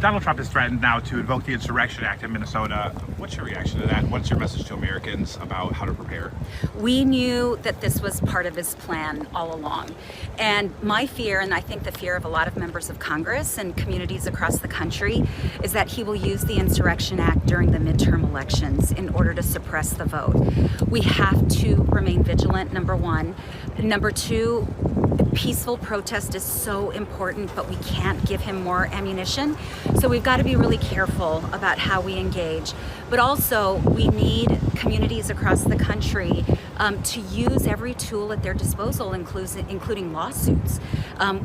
Donald Trump has threatened now to invoke the Insurrection Act in Minnesota. What's your reaction to that? What's your message to Americans about how to prepare? We knew that this was part of his plan all along. And my fear, and I think the fear of a lot of members of Congress and communities across the country, is that he will use the Insurrection Act during the midterm elections in order to suppress the vote. We have to remain vigilant, number one. Number two, peaceful protest is so important, but we can't give him more ammunition. So we've got to be really careful about how we engage. But also, we need communities across the country to use every tool at their disposal, including lawsuits.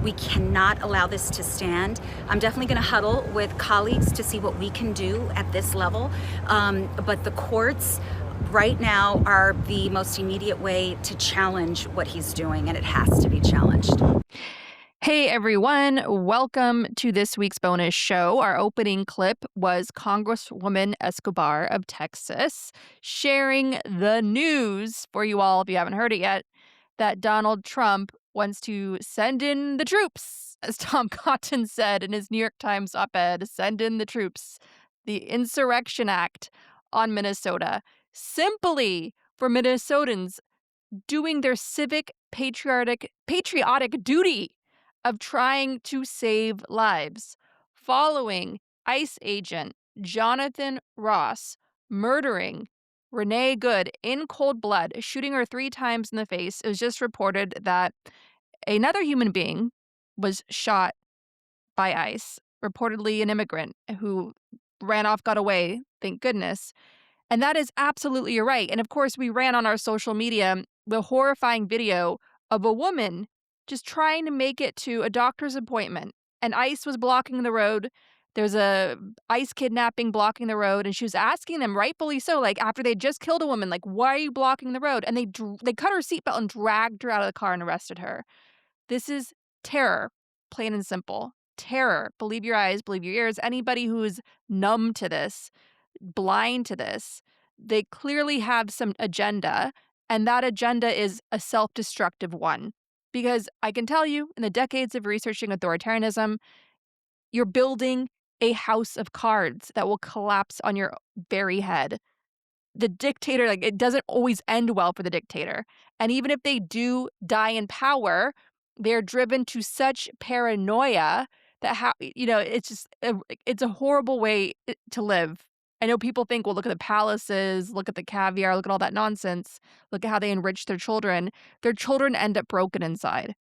We cannot allow this to stand. I'm definitely going to huddle with colleagues to see what we can do at this level. But the courts right now are the most immediate way to challenge what he's doing, and it has to be challenged. Hey everyone, welcome to this week's bonus show. Our opening clip was Congresswoman Escobar of Texas sharing the news for you all, if you haven't heard it yet, that Donald Trump wants to send in the troops, as Tom Cotton said in his New York Times op-ed, send in the troops, the Insurrection Act on Minnesota, simply for Minnesotans doing their civic patriotic duty of trying to save lives, following ICE agent Jonathan Ross murdering Renee Good in cold blood, shooting her 3 times in the face. It was just reported that another human being was shot by ICE, reportedly an immigrant who ran off, got away, thank goodness. And that is absolutely you're right. And of course, we ran on our social media the horrifying video of a woman just trying to make it to a doctor's appointment. And ICE was blocking the road. There's a ICE kidnapping blocking the road. And she was asking them, rightfully so, like after they just killed a woman, like, why are you blocking the road? And they cut her seatbelt and dragged her out of the car and arrested her. This is terror, plain and simple. Terror. Believe your eyes, believe your ears. Anybody who is numb to this, blind to this, they clearly have some agenda, and that agenda is a self-destructive one. Because I can tell you, in the decades of researching authoritarianism, you're building a house of cards that will collapse on your very head. The dictator, like, it doesn't always end well for the dictator. And even if they do die in power, they're driven to such paranoia that it's a horrible way to live. I know people think, well, look at the palaces, look at the caviar, look at all that nonsense, look at how they enrich their children. Their children end up broken inside.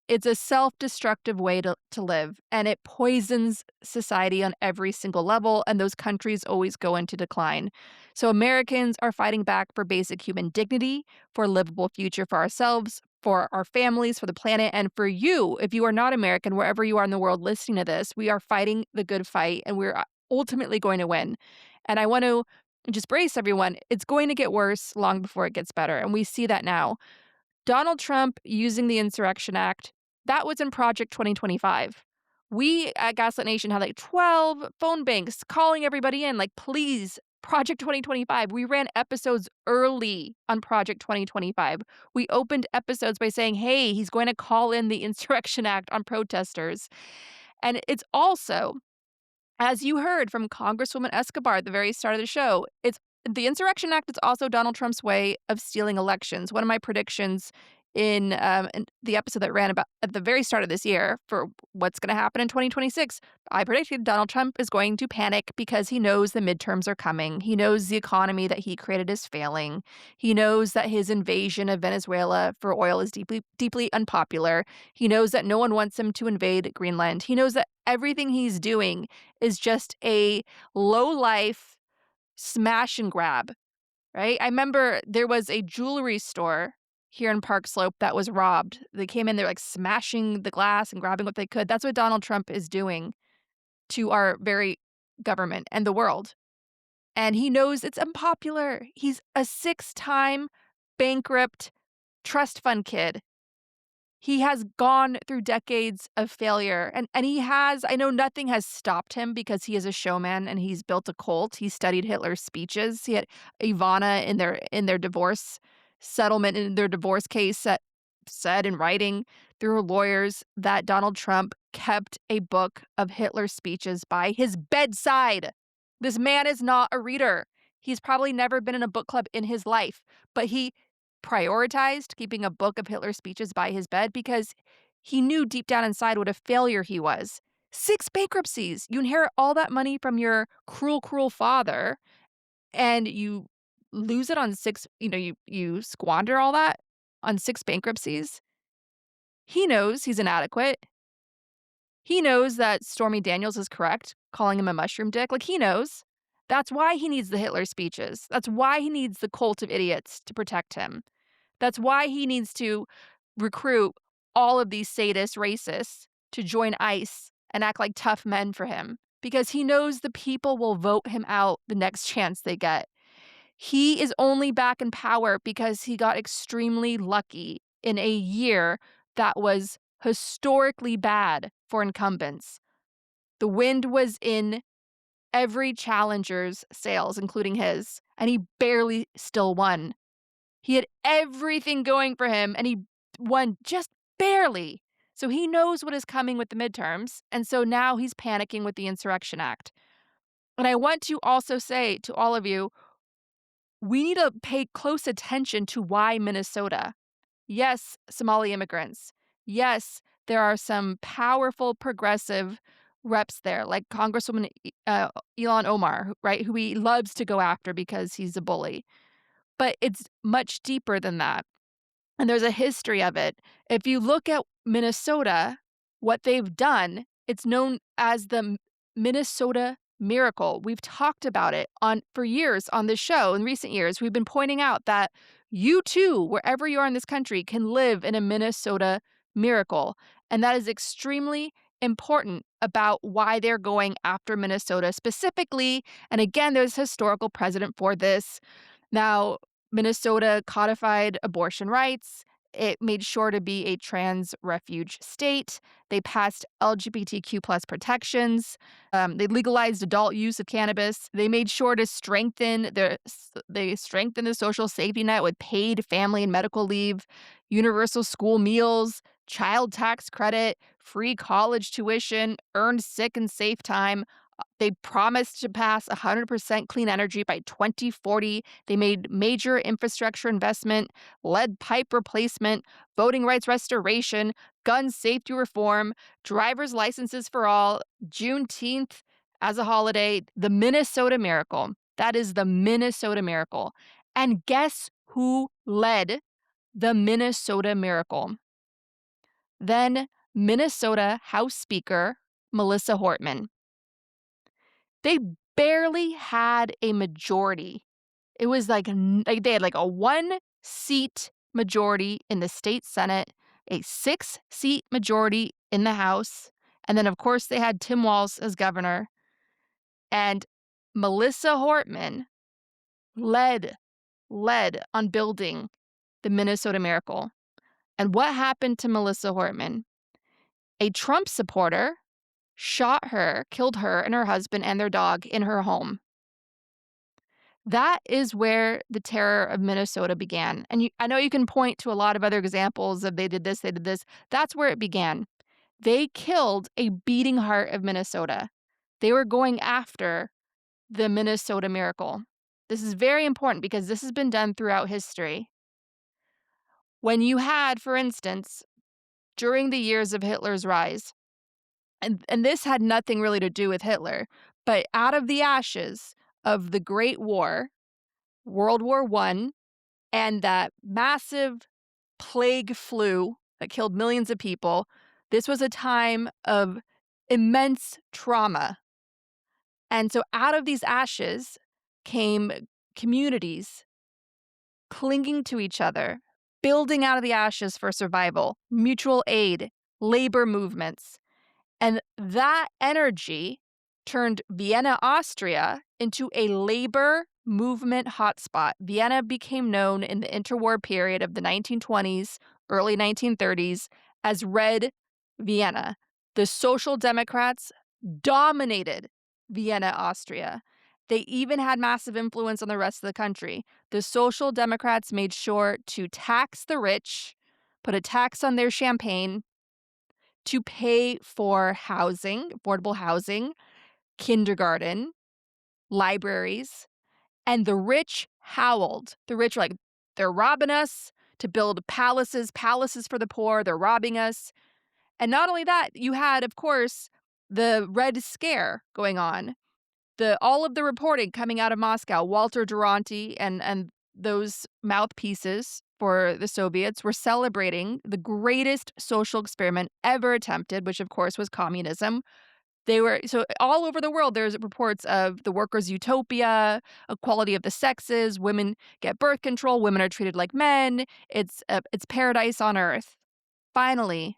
It's a self-destructive way to live, and it poisons society on every single level, and those countries always go into decline. So Americans are fighting back for basic human dignity, for a livable future for ourselves, for our families, for the planet, and for you, if you are not American, wherever you are in the world listening to this. We are fighting the good fight, and we're ultimately going to win. And I want to just brace everyone. It's going to get worse long before it gets better, and we see that now. Donald Trump using the Insurrection Act, that was in Project 2025. We at Gaslit Nation had like 12 phone banks calling everybody in, like, please, Project 2025. We ran episodes early on Project 2025. We opened episodes by saying, hey, he's going to call in the Insurrection Act on protesters. And it's also, as you heard from Congresswoman Escobar at the very start of the show, the Insurrection Act is also Donald Trump's way of stealing elections. One of my predictions in the episode that ran about at the very start of this year for what's going to happen in 2026, I predicted Donald Trump is going to panic because he knows the midterms are coming. He knows the economy that he created is failing. He knows that his invasion of Venezuela for oil is deeply, deeply unpopular. He knows that no one wants him to invade Greenland. He knows that everything he's doing is just a low-life smash and grab, right? I remember there was a jewelry store here in Park Slope that was robbed. They came in, they're like smashing the glass and grabbing what they could. That's what Donald Trump is doing to our very government and the world. And he knows it's unpopular. He's a 6-time bankrupt trust fund kid. He has gone through decades of failure, and I know nothing has stopped him because he is a showman and he's built a cult. He studied Hitler's speeches. He had Ivana in their divorce settlement, in their divorce case, that said in writing through her lawyers that Donald Trump kept a book of Hitler's speeches by his bedside. This man is not a reader. He's probably never been in a book club in his life, but he prioritized keeping a book of Hitler's speeches by his bed because he knew deep down inside what a failure he was. 6 bankruptcies. You inherit all that money from your cruel, cruel father, and you lose it on 6, you squander all that on 6 bankruptcies. He knows he's inadequate. He knows that Stormy Daniels is correct, calling him a mushroom dick. Like, he knows. That's why he needs the Hitler speeches. That's why he needs the cult of idiots to protect him. That's why he needs to recruit all of these sadist racists to join ICE and act like tough men for him, because he knows the people will vote him out the next chance they get. He is only back in power because he got extremely lucky in a year that was historically bad for incumbents. The wind was in every challenger's sails, including his, and he barely still won. He had everything going for him, and he won just barely. So he knows what is coming with the midterms, and so now he's panicking with the Insurrection Act. And I want to also say to all of you, we need to pay close attention to why Minnesota. Yes, Somali immigrants. Yes, there are some powerful progressive reps there, like Congresswoman Ilhan Omar, right, who he loves to go after because he's a bully. But it's much deeper than that. And there's a history of it. If you look at Minnesota, what they've done, it's known as the Minnesota Miracle. We've talked about it for years on this show. In recent years, we've been pointing out that you too, wherever you are in this country, can live in a Minnesota miracle. And that is extremely important about why they're going after Minnesota specifically. And again, there's historical precedent for this. Now, Minnesota codified abortion rights. It made sure to be a trans refuge state. They passed LGBTQ plus protections. They legalized adult use of cannabis. They made sure to strengthen the social safety net with paid family and medical leave, universal school meals, child tax credit, free college tuition, earned sick and safe time. They promised to pass 100% clean energy by 2040. They made major infrastructure investment, lead pipe replacement, voting rights restoration, gun safety reform, driver's licenses for all, Juneteenth as a holiday, the Minnesota Miracle. That is the Minnesota Miracle. And guess who led the Minnesota Miracle? Then Minnesota House Speaker Melissa Hortman. They barely had a majority. It was like they had like a 1-seat majority in the state Senate, a 6-seat majority in the House, and then of course they had Tim Walz as governor. And Melissa Hortman led on building the Minnesota Miracle. And what happened to Melissa Hortman? A Trump supporter killed her and her husband and their dog in her home. That is where the terror of Minnesota began. And I know you can point to a lot of other examples of they did this. That's where it began. They killed a beating heart of Minnesota. They were going after the Minnesota Miracle. This is very important because this has been done throughout history. When you had, for instance, during the years of Hitler's rise, and this had nothing really to do with Hitler, but out of the ashes of the Great War, World War I, and that massive plague flu that killed millions of people, this was a time of immense trauma. And so out of these ashes came communities clinging to each other, building out of the ashes for survival, mutual aid, labor movements. And that energy turned Vienna, Austria into a labor movement hotspot. Vienna became known in the interwar period of the 1920s, early 1930s as Red Vienna. The Social Democrats dominated Vienna, Austria. They even had massive influence on the rest of the country. The Social Democrats made sure to tax the rich put a tax on their champagne to pay for housing, affordable housing, kindergarten, libraries, and the rich howled. The rich were like, they're robbing us to build palaces for the poor. They're robbing us. And not only that, you had, of course, the Red Scare going on. All of the reporting coming out of Moscow, Walter Duranty and those mouthpieces for the Soviets were celebrating the greatest social experiment ever attempted, which of course was communism. They were so all over the world. There's reports of the workers' utopia, equality of the sexes. Women get birth control. Women are treated like men. It's paradise on earth. Finally,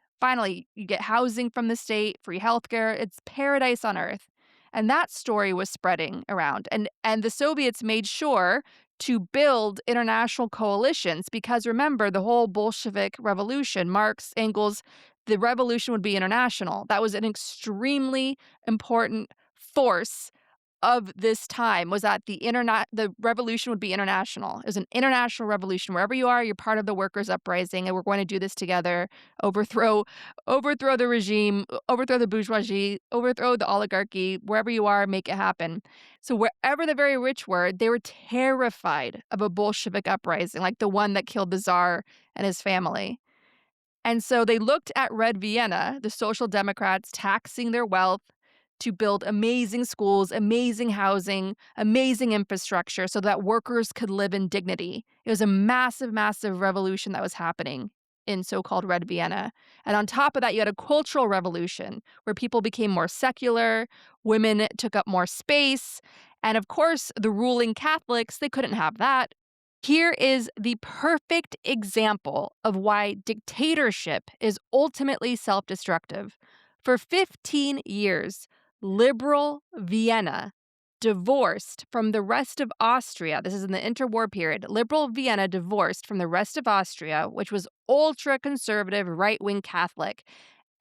you get housing from the state, free healthcare. It's paradise on earth. And that story was spreading around. And the Soviets made sure to build international coalitions because remember, the whole Bolshevik revolution, Marx, Engels, the revolution would be international. That was an extremely important force of this time was that the revolution would be international. It was an international revolution. Wherever you are, you're part of the workers' uprising, and we're going to do this together. Overthrow the regime, overthrow the bourgeoisie, overthrow the oligarchy. Wherever you are, make it happen. So wherever the very rich were, they were terrified of a Bolshevik uprising, like the one that killed the Tsar and his family. And so they looked at Red Vienna, the Social Democrats taxing their wealth to build amazing schools, amazing housing, amazing infrastructure so that workers could live in dignity. It was a massive, massive revolution that was happening in so-called Red Vienna. And on top of that, you had a cultural revolution where people became more secular, women took up more space, and of course, the ruling Catholics, they couldn't have that. Here is the perfect example of why dictatorship is ultimately self-destructive. For 15 years, liberal Vienna divorced from the rest of Austria. This is in the interwar period. Liberal Vienna divorced from the rest of Austria, which was ultra-conservative, right-wing Catholic.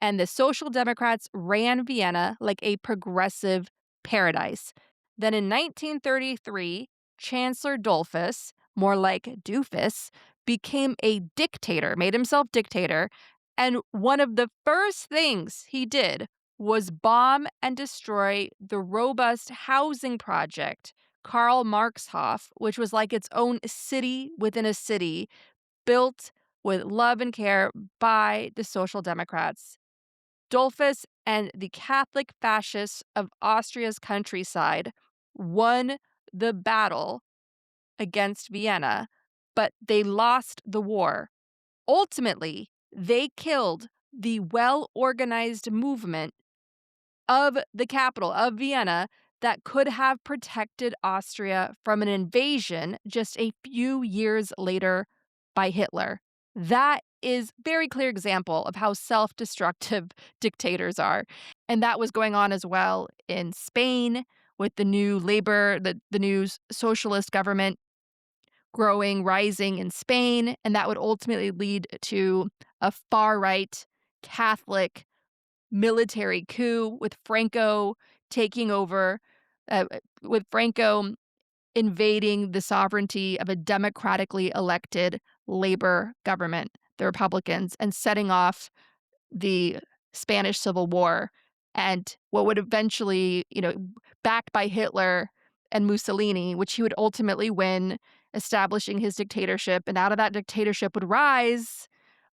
And the Social Democrats ran Vienna like a progressive paradise. Then in 1933, Chancellor Dollfuss, more like Doofus, became a dictator, made himself dictator. And one of the first things he did was bomb and destroy the robust housing project, Karl Marxhof, which was like its own city within a city, built with love and care by the Social Democrats. Dollfuss and the Catholic fascists of Austria's countryside won the battle against Vienna, but they lost the war. Ultimately, they killed the well-organized movement of the capital of Vienna that could have protected Austria from an invasion just a few years later by Hitler. That is a very clear example of how self-destructive dictators are. And that was going on as well in Spain with the new Labor, the new socialist government rising in Spain. And that would ultimately lead to a far-right Catholic military coup with Franco taking over, with Franco invading the sovereignty of a democratically elected labor government, the Republicans, and setting off the Spanish Civil War and what would eventually, backed by Hitler and Mussolini, which he would ultimately win, establishing his dictatorship. And out of that dictatorship would rise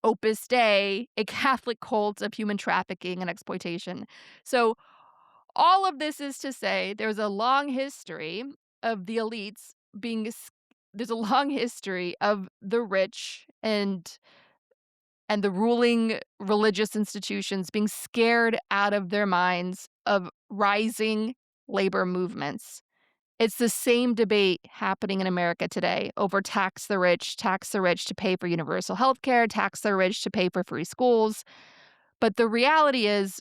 Opus Dei, a Catholic cult of human trafficking and exploitation. So all of this is to say there's a long history of the elites there's a long history of the rich and the ruling religious institutions being scared out of their minds of rising labor movements. It's the same debate happening in America today over tax the rich to pay for universal health care, tax the rich to pay for free schools. But the reality is,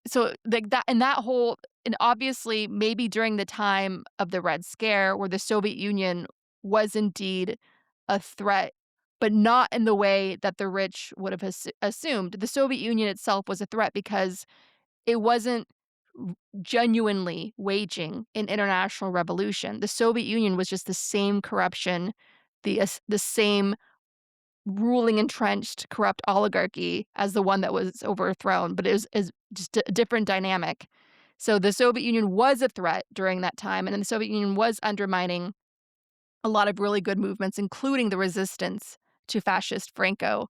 so like that and that whole and obviously maybe during the time of the Red Scare where the Soviet Union was indeed a threat, but not in the way that the rich would have assumed. The Soviet Union itself was a threat because it wasn't genuinely waging an international revolution. The Soviet Union was just the same corruption, the same ruling entrenched corrupt oligarchy as the one that was overthrown, but is just a different dynamic. So the Soviet Union was a threat during that time, and then the Soviet Union was undermining a lot of really good movements, including the resistance to fascist Franco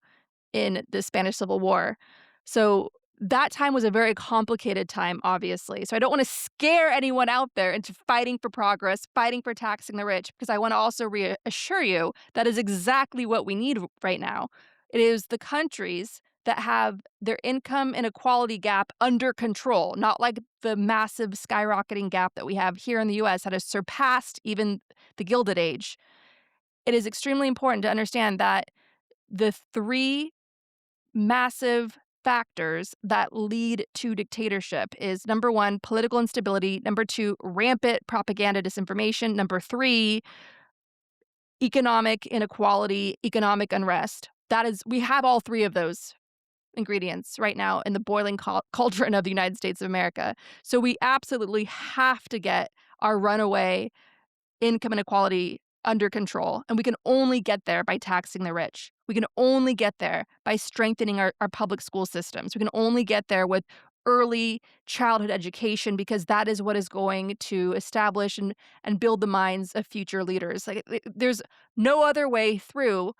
in the Spanish Civil War. So that time was a very complicated time, obviously. So I don't want to scare anyone out there into fighting for progress, fighting for taxing the rich, because I want to also reassure you that is exactly what we need right now. It is the countries that have their income inequality gap under control, not like the massive skyrocketing gap that we have here in the US that has surpassed even the Gilded Age. It is extremely important to understand that the three massive factors that lead to dictatorship is number one, political instability, number two, rampant propaganda disinformation, number three, economic inequality, economic unrest. We have all three of those ingredients right now in the boiling cauldron of the United States of America. So we absolutely have to get our runaway income inequality under control. And we can only get there by taxing the rich. We can only get there by strengthening our public school systems. We can only get there with early childhood education, because that is what is going to establish and build the minds of future leaders. There's no other way through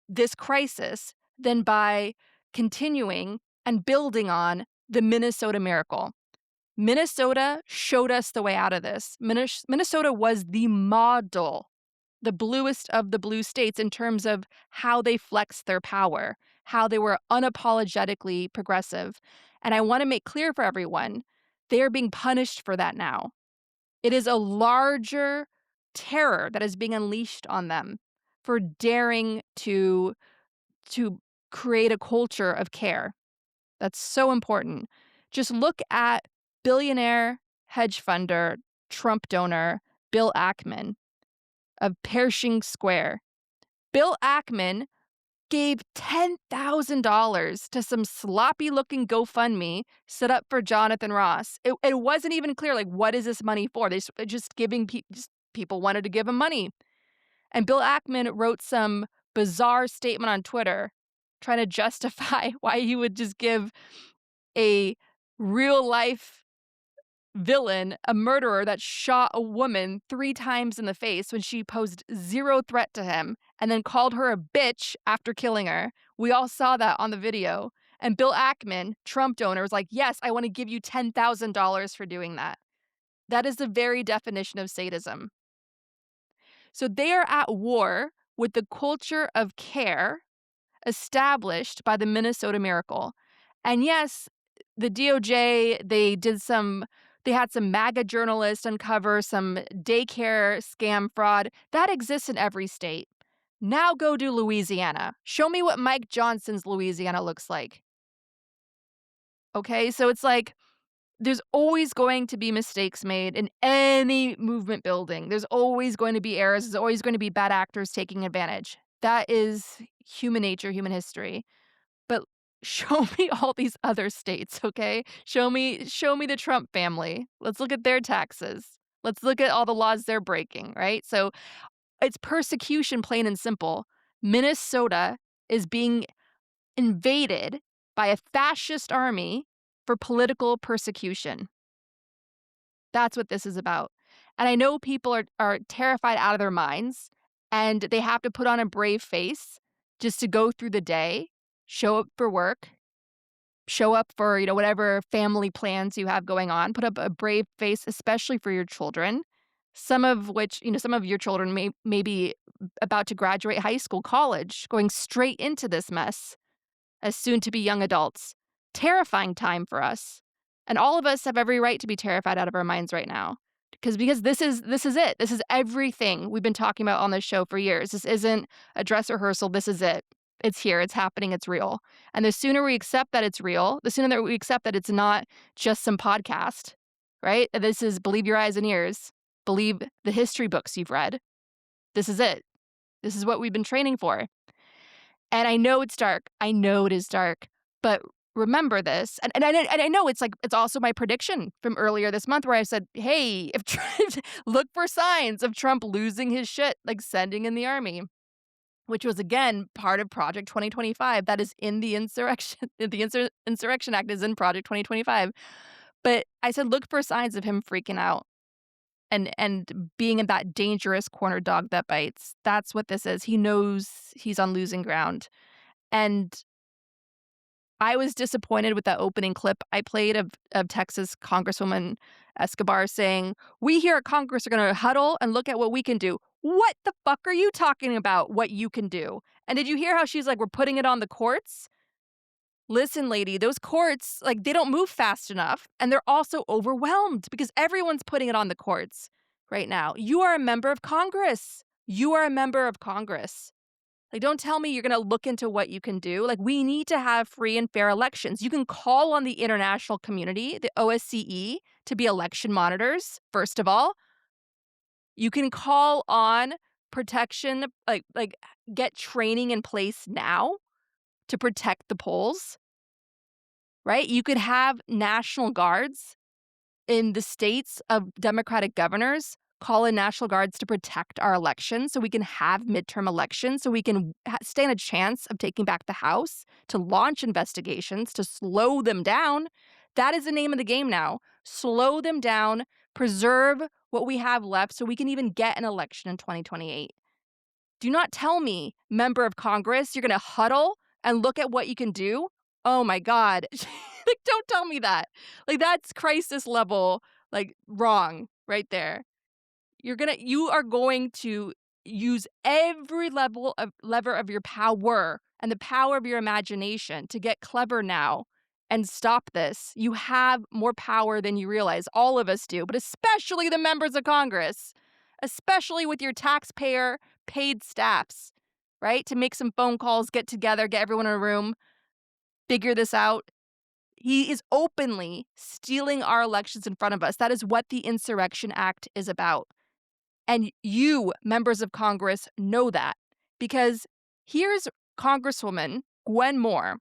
this crisis than by continuing and building on the Minnesota miracle. Minnesota showed us the way out of this. Minnesota was the model, the bluest of the blue states in terms of how they flexed their power, how they were unapologetically progressive. And I want to make clear for everyone, they are being punished for that now. It is a larger terror that is being unleashed on them for daring to create a culture of care. That's so important. Just look at billionaire hedge funder, Trump donor, Bill Ackman of Pershing Square. Bill Ackman gave $10,000 to some sloppy-looking GoFundMe set up for Jonathan Ross. It wasn't even clear, like, what is this money for? People wanted to give him money. And Bill Ackman wrote some bizarre statement on Twitter trying to justify why he would just give a real-life villain, a murderer that shot a woman 3 times in the face when she posed zero threat to him, and then called her a bitch after killing her. We all saw that on the video. And Bill Ackman, Trump donor, was like, yes, I want to give you $10,000 for doing that. That is the very definition of sadism. So they are at war with the culture of care established by the Minnesota Miracle. And yes, the DOJ, they had some MAGA journalists uncover some daycare scam fraud. That exists in every state. Now go to Louisiana. Show me what Mike Johnson's Louisiana looks like. Okay, so it's like there's always going to be mistakes made in any movement building. There's always going to be errors. There's always going to be bad actors taking advantage. That is human nature, human history. But show me all these other states, okay? Show me the Trump family. Let's look at their taxes. Let's look at all the laws they're breaking, right? So it's persecution, plain and simple. Minnesota is being invaded by a fascist army for political persecution. That's what this is about. And I know people are terrified out of their minds, and they have to put on a brave face just to go through the day, show up for work, show up for, whatever family plans you have going on. Put up a brave face, especially for your children, some of which, some of your children may be about to graduate high school, college, going straight into this mess as soon to be young adults. Terrifying time for us. And all of us have every right to be terrified out of our minds right now. Because this is it. This is everything we've been talking about on this show for years. This isn't a dress rehearsal. This is it. It's here. It's happening. It's real. And the sooner we accept that it's real, the sooner that we accept that it's not just some podcast, right? This is believe your eyes and ears. Believe the history books you've read. This is it. This is what we've been training for. And I know it's dark. I know it is dark. But remember this. And I know it's also my prediction from earlier this month where I said, hey, if Trump, look for signs of Trump losing his shit, like sending in the army. which was, again, part of Project 2025. That is in the insurrection. The Insurrection Act is in Project 2025. But I said, look for signs of him freaking out and being in that dangerous corner dog that bites. That's what this is. He knows he's on losing ground. And I was disappointed with that opening clip I played of Texas Congresswoman Escobar saying, "We here at Congress are going to huddle and look at what we can do." What the fuck are you talking about, what you can do? And did you hear how she's like, we're putting it on the courts? Listen, lady, those courts, like, they don't move fast enough, and they're also overwhelmed because everyone's putting it on the courts right now. You are a member of Congress. You are a member of Congress. Like, don't tell me you're going to look into what you can do. Like, we need to have free and fair elections. You can call on the international community, the OSCE, to be election monitors, first of all. You can call on protection, like get training in place now to protect the polls, right? You could have National Guards in the states of Democratic governors call in National Guards to protect our elections so we can have midterm elections, so we can stand a chance of taking back the House, to launch investigations, to slow them down. That is the name of the game now. Slow them down, preserve what we have left so we can even get an election in 2028. Do not tell me, member of Congress, you're going to huddle and look at what you can do. Oh my God. Like, don't tell me that. Like, that's crisis level, like, wrong right there. You are going to use every lever of your power and the power of your imagination to get clever now and stop this. You have more power than you realize. All of us do, but especially the members of Congress, especially with your taxpayer paid staffs, right? To make some phone calls, get together, get everyone in a room, figure this out. He is openly stealing our elections in front of us. That is what the Insurrection Act is about. And you, members of Congress, know that, because here's Congresswoman Gwen Moore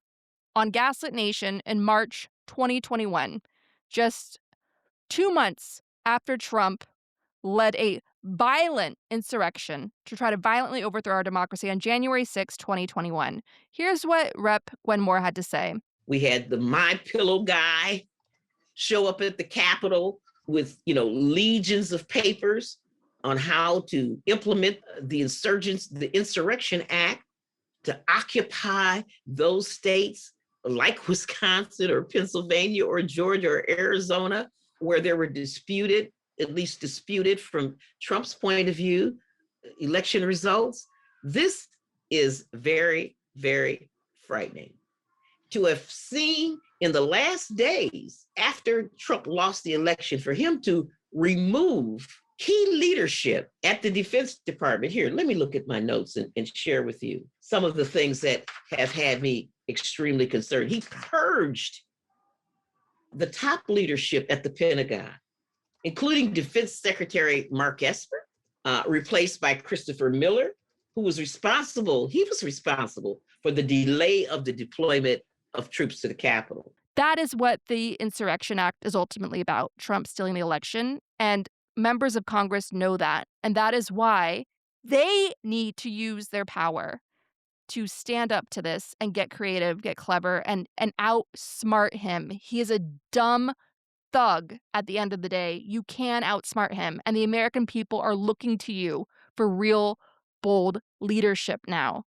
on Gaslit Nation in March 2021, just 2 months after Trump led a violent insurrection to try to violently overthrow our democracy on January 6, 2021. Here's what Rep. Gwen Moore had to say. We had the My Pillow guy show up at the Capitol with, legions of papers on how to implement the Insurrection Act to occupy those states like Wisconsin or Pennsylvania or Georgia or Arizona, where there were at least disputed from Trump's point of view, election results. This is very, very frightening. To have seen in the last days after Trump lost the election, for him to remove key leadership at the Defense Department. Here, let me look at my notes and share with you some of the things that have had me extremely concerned. He purged the top leadership at the Pentagon, including Defense Secretary Mark Esper, replaced by Christopher Miller, who was responsible for the delay of the deployment of troops to the Capitol. That is what the Insurrection Act is ultimately about, Trump stealing the election. And members of Congress know that. And that is why they need to use their power to stand up to this and get creative, get clever, and outsmart him. He is a dumb thug at the end of the day. You can outsmart him. And the American people are looking to you for real, bold leadership now.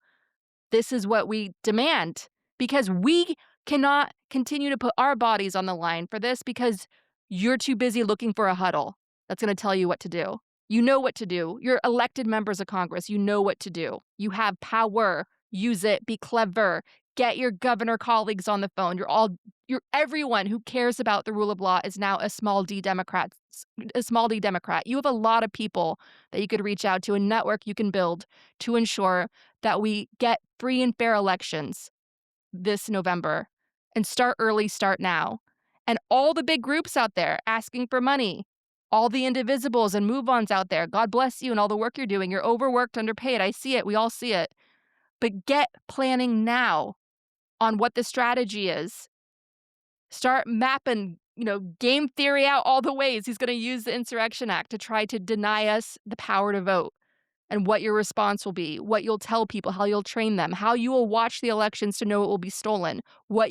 This is what we demand, because we cannot continue to put our bodies on the line for this because you're too busy looking for a huddle that's going to tell you what to do. You know what to do. You're elected members of Congress. You know what to do. You have power. Use it. Be clever. Get your governor colleagues on the phone. Everyone who cares about the rule of law is now a small d Democrat. You have a lot of people that you could reach out to, a network you can build to ensure that we get free and fair elections this November, and start early, start now. And all the big groups out there asking for money, all the indivisibles and move-ons out there, God bless you and all the work you're doing. You're overworked, underpaid. I see it. We all see it. But get planning now on what the strategy is. Start mapping, game theory out all the ways he's going to use the Insurrection Act to try to deny us the power to vote. and what your response will be, what you'll tell people, how you'll train them, how you will watch the elections to know it will be stolen, what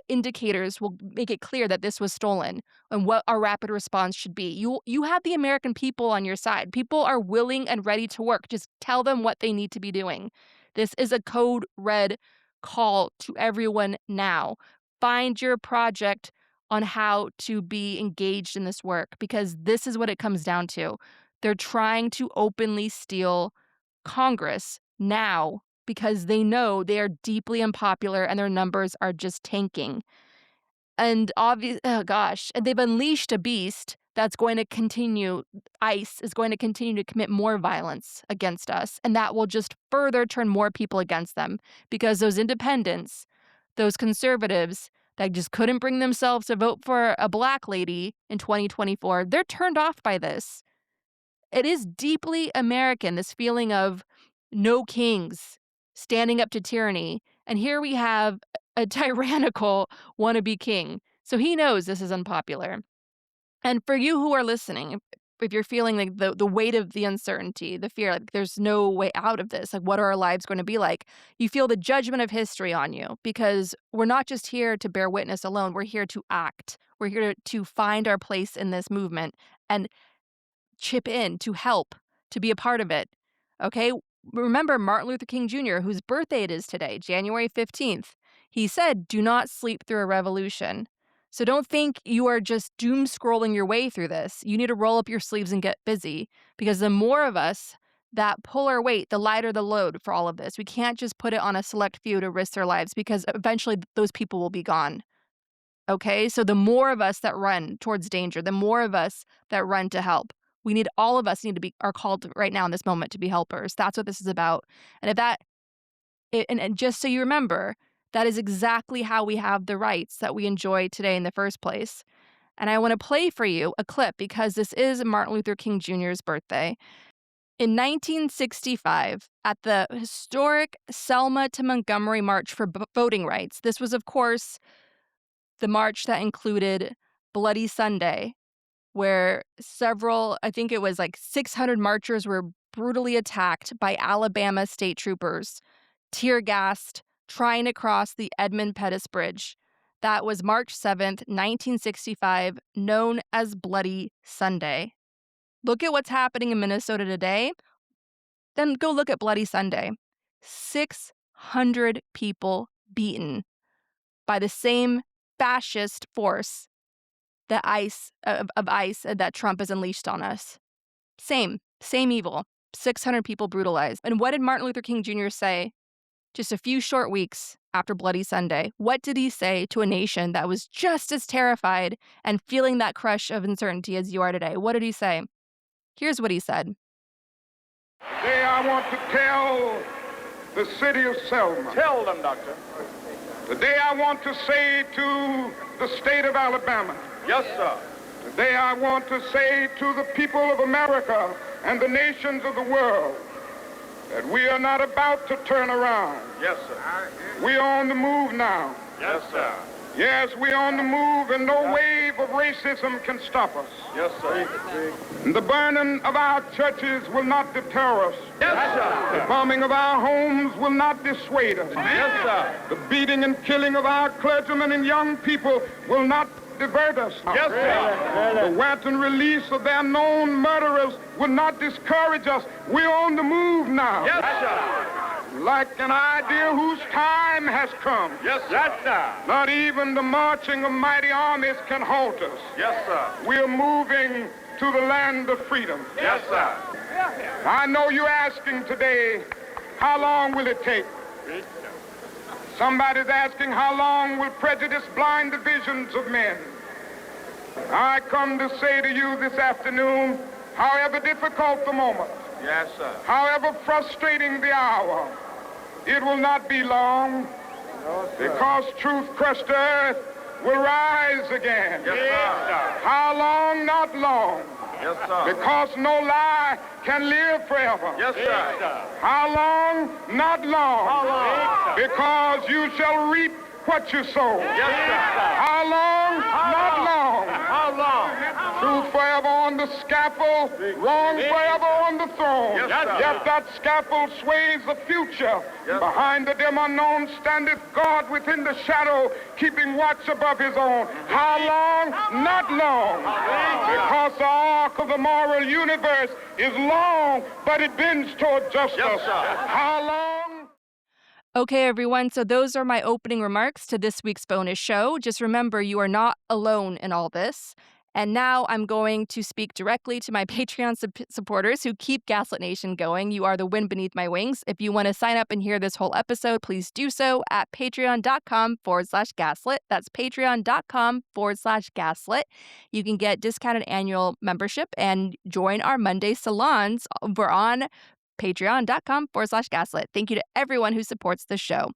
indicators will make it clear that this was stolen, and what our rapid response should be. You have the American people on your side. People are willing and ready to work. Just tell them what they need to be doing. This is a code red call to everyone now. Find your project on how to be engaged in this work, because this is what it comes down to. They're trying to openly steal Congress now because they know they are deeply unpopular and their numbers are just tanking. And and they've unleashed a beast that's going to continue. ICE is going to continue to commit more violence against us, and that will just further turn more people against them, because those independents, those conservatives that just couldn't bring themselves to vote for a black lady in 2024, they're turned off by this. It is deeply American, this feeling of no kings standing up to tyranny. And here we have a tyrannical wannabe king. So he knows this is unpopular. And for you who are listening, if you're feeling like the weight of the uncertainty, the fear, like there's no way out of this, like what are our lives going to be like? You feel the judgment of history on you, because we're not just here to bear witness alone. We're here to act. We're here to find our place in this movement and chip in, to help, to be a part of it. Okay? Remember Martin Luther King Jr., whose birthday it is today, January 15th. He said, "Do not sleep through a revolution." So don't think you are just doom scrolling your way through this. You need to roll up your sleeves and get busy, because the more of us that pull our weight, the lighter the load for all of this. We can't just put it on a select few to risk their lives, because eventually those people will be gone. Okay? So the more of us that run towards danger, the more of us that run to help. All of us are called right now in this moment to be helpers. That's what this is about. And and just so you remember, that is exactly how we have the rights that we enjoy today in the first place. And I want to play for you a clip, because this is Martin Luther King Jr.'s birthday. In 1965, at the historic Selma to Montgomery March for Voting Rights, this was, of course, the march that included Bloody Sunday, where I think it was like 600 marchers were brutally attacked by Alabama state troopers, tear gassed, trying to cross the Edmund Pettus Bridge. That was March 7th, 1965, known as Bloody Sunday. Look at what's happening in Minnesota today. Then go look at Bloody Sunday. 600 people beaten by the same fascist force that ICE that Trump has unleashed on us. Same evil. 600 people brutalized. And what did Martin Luther King Jr. say just a few short weeks after Bloody Sunday? What did he say to a nation that was just as terrified and feeling that crush of uncertainty as you are today? What did he say? Here's what he said. Today I want to tell the city of Selma. Tell them, Doctor. Today I want to say to the state of Alabama. Yes, sir. Today I want to say to the people of America and the nations of the world that we are not about to turn around. Yes, sir. We are on the move now. Yes, sir. Yes, we're on the move, and no wave of racism can stop us. Yes, sir. And the burning of our churches will not deter us. Yes, sir. The bombing of our homes will not dissuade us. Yes, sir. The beating and killing of our clergymen and young people will not divert us. Yes, sir. The wanton release of their known murderers will not discourage us. We're on the move now. Yes, sir. Like an idea whose time has come. Yes, sir. Not even the marching of mighty armies can halt us. Yes, sir. We're moving to the land of freedom. Yes, sir. I know you're asking today, how long will it take? Somebody's asking, how long will prejudice blind the visions of men? I come to say to you this afternoon, however difficult the moment, Yes, sir. however frustrating the hour, it will not be long, because truth-crushed earth will rise again. Yes, sir. How long? Not long. Yes, sir. Because no lie can live forever. Yes, sir. How long? Not long. How long? Because you shall reap what you sow. Yes, sir. How long? Not long. How long? Truth forever on the scaffold, wrong forever on the throne. Yes, sir. Yet that scaffold sways the future. Behind the dim unknown standeth God within the shadow, keeping watch above his own. How long? Not long. Because the arc of the moral universe is long, but it bends toward justice. Yes, sir. How long? Okay, everyone, so those are my opening remarks to this week's bonus show. Just remember, you are not alone in all this. And now I'm going to speak directly to my Patreon supporters who keep Gaslit Nation going. You are the wind beneath my wings. If you want to sign up and hear this whole episode, please do so at patreon.com/gaslit. That's patreon.com/gaslit. You can get discounted annual membership and join our Monday salons over on patreon.com/gaslit. Thank you to everyone who supports the show.